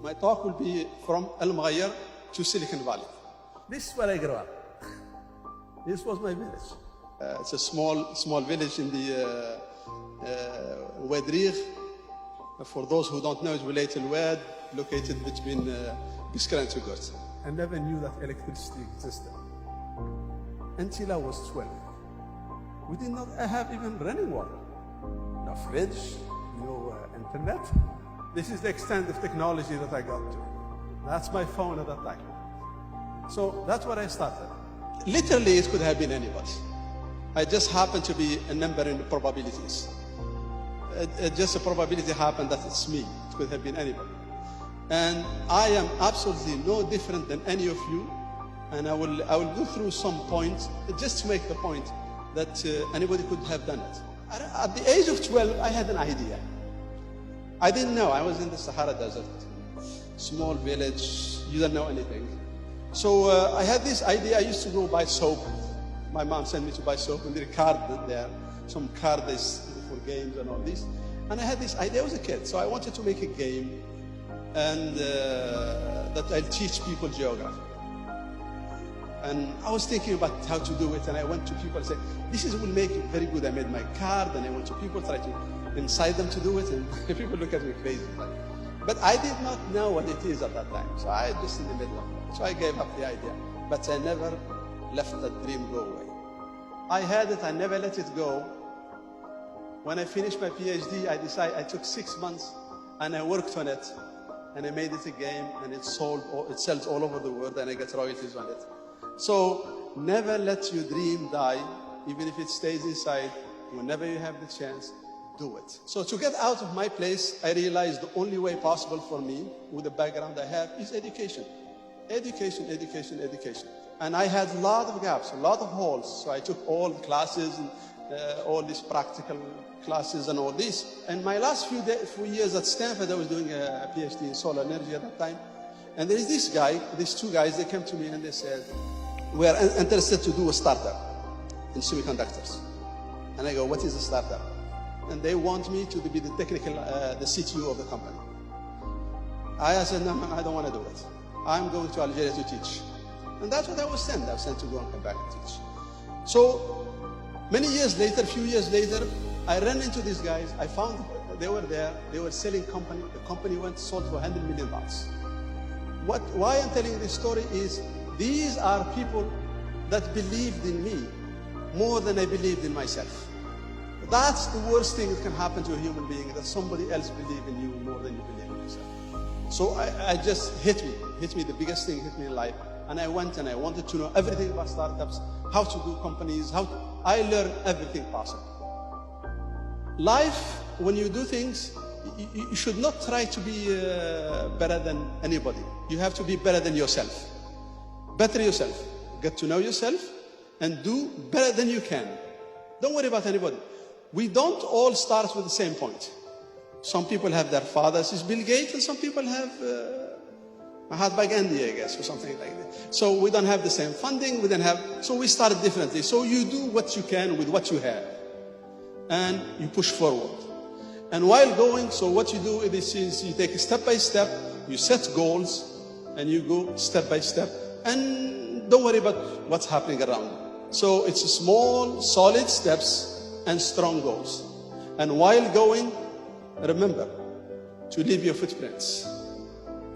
My talk will be from Al Mughayr to Silicon Valley. This is where I grew up. This was my village. It's a small village in the Wadrigh. For those who don't know, it's Wilayat al-Wad, located between Biskra and Tugurt. I never knew that electricity existed until I was 12. We did not have even running water. No fridge, no internet. This is the extent of technology that I got to. That's my phone at that time. So that's what I started. Literally, it could have been anybody. I just happened to be a number in the probabilities. Just a probability happened that it's me. It could have been anybody. And I am absolutely no different than any of you. And I will go through some points just to make the point that anybody could have done it. At the age of 12, I had an idea. I didn't know. I was in the Sahara Desert, small village. You don't know anything. So I had this idea. I used to go buy soap. My mom sent me to buy soap, and there are cards there, some cards for games and all this. And I had this idea. I was a kid, so I wanted to make a game, and that I'll teach people geography. And I was thinking about how to do it, and I went to people and said, "This will make it very good." I made my card, and I went to people, try to incite them to do it, and people look at me crazy. But I did not know what it is at that time, so I just in the middle of it. So I gave up the idea, but I never let that dream go away. I had it, I never let it go. When I finished my PhD, I took 6 months, and I worked on it, and I made it a game, and it sells all over the world, and I get royalties on it. So never let your dream die, even if it stays inside. Whenever you have the chance, do it. So to get out of my place, I realized the only way possible for me, with the background I have, is education. Education, education, education. And I had a lot of gaps, a lot of holes. So I took all the classes, and all these practical classes and all this. And my last few years at Stanford, I was doing a PhD in solar energy at that time. And there is this guy, these two guys, they came to me and they said, "We are interested to do a startup in semiconductors." And I go, "What is a startup?" And they want me to be the technical, the CTO of the company. I said, "No, I don't want to do it. I'm going to Algeria to teach." And that's what I was sent. I was sent to go and come back and teach. So many years later, a few years later, I ran into these guys. I found they were there. They were selling company. The company sold for $100 million. Why I'm telling this story is these are people that believed in me more than I believed in myself. That's the worst thing that can happen to a human being, that somebody else believes in you more than you believe in yourself. So I just hit me, the biggest thing hit me in life. And I went and I wanted to know everything about startups, how to do companies, I learned everything possible. Life, when you do things, you should not try to be better than anybody. You have to be better than yourself. Better yourself. Get to know yourself and do better than you can. Don't worry about anybody. We don't all start with the same point. Some people have their fathers is Bill Gates, and some people have Mahatma Gandhi, I guess, or something like that. So we don't have the same funding. So we started differently. So you do what you can with what you have, and you push forward. And while going, so what you do is you take it step by step. You set goals, and you go step by step, and don't worry about what's happening around. So it's small, solid steps and strong goals. And while going, remember to leave your footprints.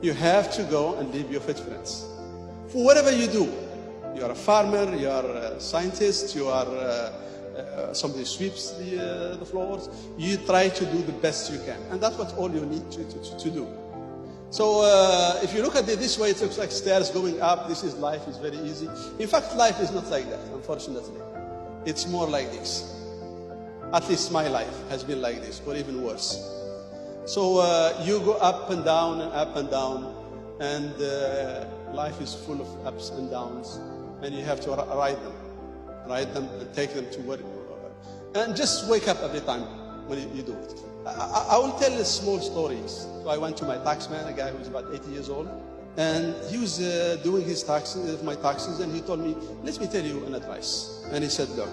You have to go and leave your footprints. For whatever you do, you are a farmer, you are a scientist, you are somebody sweeps the floors, you try to do the best you can. And that's what all you need to do. So if you look at it this way, it looks like stairs going up. This is life, is very easy. In fact, life is not like that, unfortunately. It's more like this. At least my life has been like this, or even worse. So you go up and down and up and down, and life is full of ups and downs, and you have to ride them and take them to where, and just wake up every time when you do it. I will tell small stories. So I went to my taxman, a guy who was about 80 years old, and he was doing his taxes, my taxes, and he told me, "Let me tell you an advice." And he said, "Look,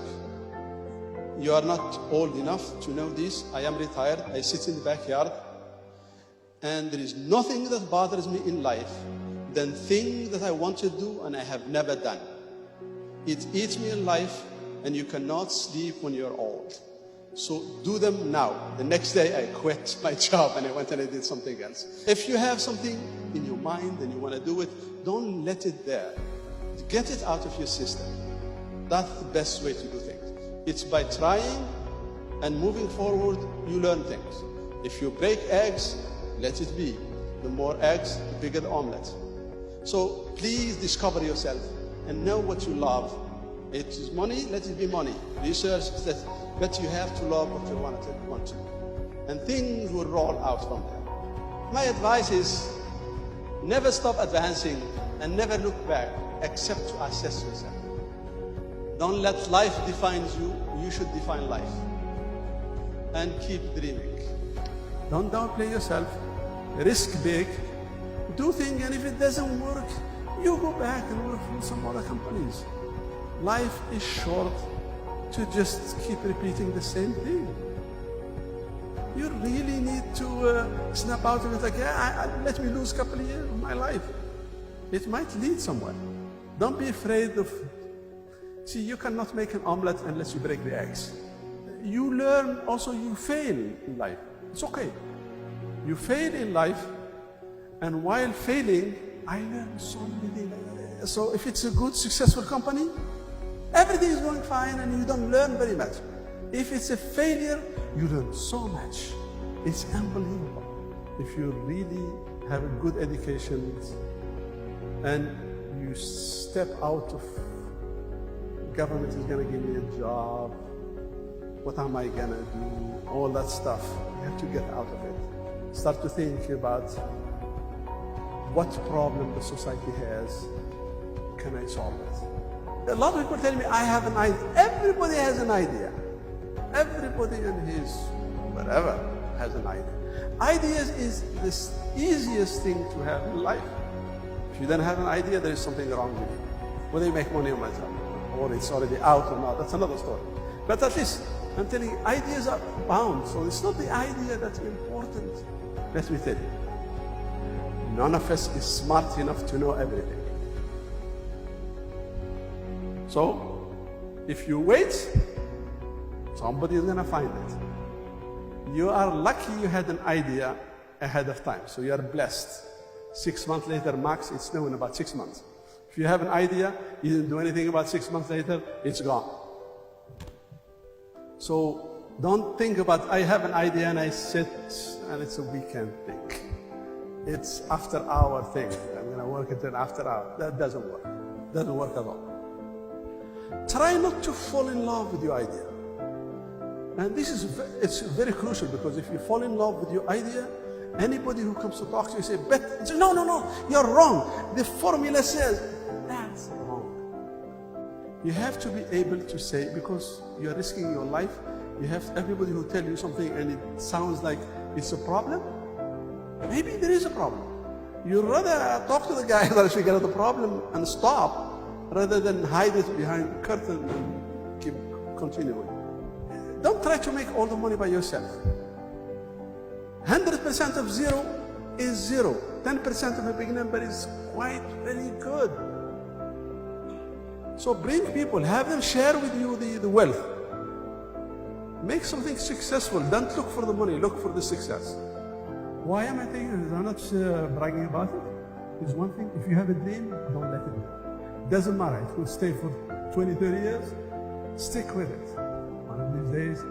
you are not old enough to know this. I am retired. I sit in the backyard. And there is nothing that bothers me in life than things that I want to do and I have never done. It eats me in life, and you cannot sleep when you're old. So do them now. The next day I quit my job and I went and I did something else. If you have something in your mind and you want to do it, don't let it there. Get it out of your system. That's the best way to do things. It's by trying and moving forward, you learn things. If you break eggs, let it be. The more eggs, the bigger the omelet. So please discover yourself and know what you love. It is money, let it be money. Research that, but you have to love what you want to. And things will roll out from there. My advice is never stop advancing and never look back except to assess yourself. Don't let life define you, you should define life. And keep dreaming. Don't downplay yourself, risk big, do things, and if it doesn't work, you go back and work for some other companies. Life is short to just keep repeating the same thing. You really need to snap out of it like, let me lose a couple of years of my life. It might lead somewhere. Don't be afraid of, see, you cannot make an omelet unless you break the eggs. You learn, also you fail in life. It's okay. You fail in life, and while failing, I learned so many. So if it's a good, successful company, everything is going fine and you don't learn very much. If it's a failure, you learn so much. It's unbelievable. If you really have a good education and you step out of, government is going to give me a job, what am I going to do, all that stuff. You have to get out of it. Start to think about what problem the society has, can I solve it? A lot of people tell me, I have an idea. Everybody has an idea. Everybody in his whatever has an idea. Ideas is the easiest thing to have in life. If you don't have an idea, there is something wrong with you. Whether you make money or not, or it's already out or not, that's another story. But at least, I'm telling you, ideas are bound. So it's not the idea that's important. Let me tell you, none of us is smart enough to know everything. So, if you wait, somebody is going to find it. You are lucky you had an idea ahead of time, so you are blessed. 6 months later, max, it's known about 6 months. If you have an idea, you didn't do anything about 6 months later, it's gone. So, don't think about, I have an idea and I sit and it's a weekend thing. It's after hour thing. I'm going to work it in after hour. That doesn't work. Doesn't work at all. Try not to fall in love with your idea. And this is, it's very crucial, because if you fall in love with your idea, anybody who comes to talk to you say, but no, you're wrong. The formula says, that's wrong. You have to be able to say, because you're risking your life, you have everybody who tell you something and it sounds like it's a problem. Maybe there is a problem. You'd rather talk to the guy that figure out the problem and stop, rather than hide it behind the curtain and keep continuing. Don't try to make all the money by yourself. 100% of zero is zero. 10% of a big number is quite very good. So bring people, have them share with you the wealth. Make something successful. Don't look for the money, look for the success. Why am I saying this? I'm not bragging about it. It's one thing, if you have a dream, don't let it go. Doesn't matter, it will stay for 20, 30 years. Stick with it. One of these days,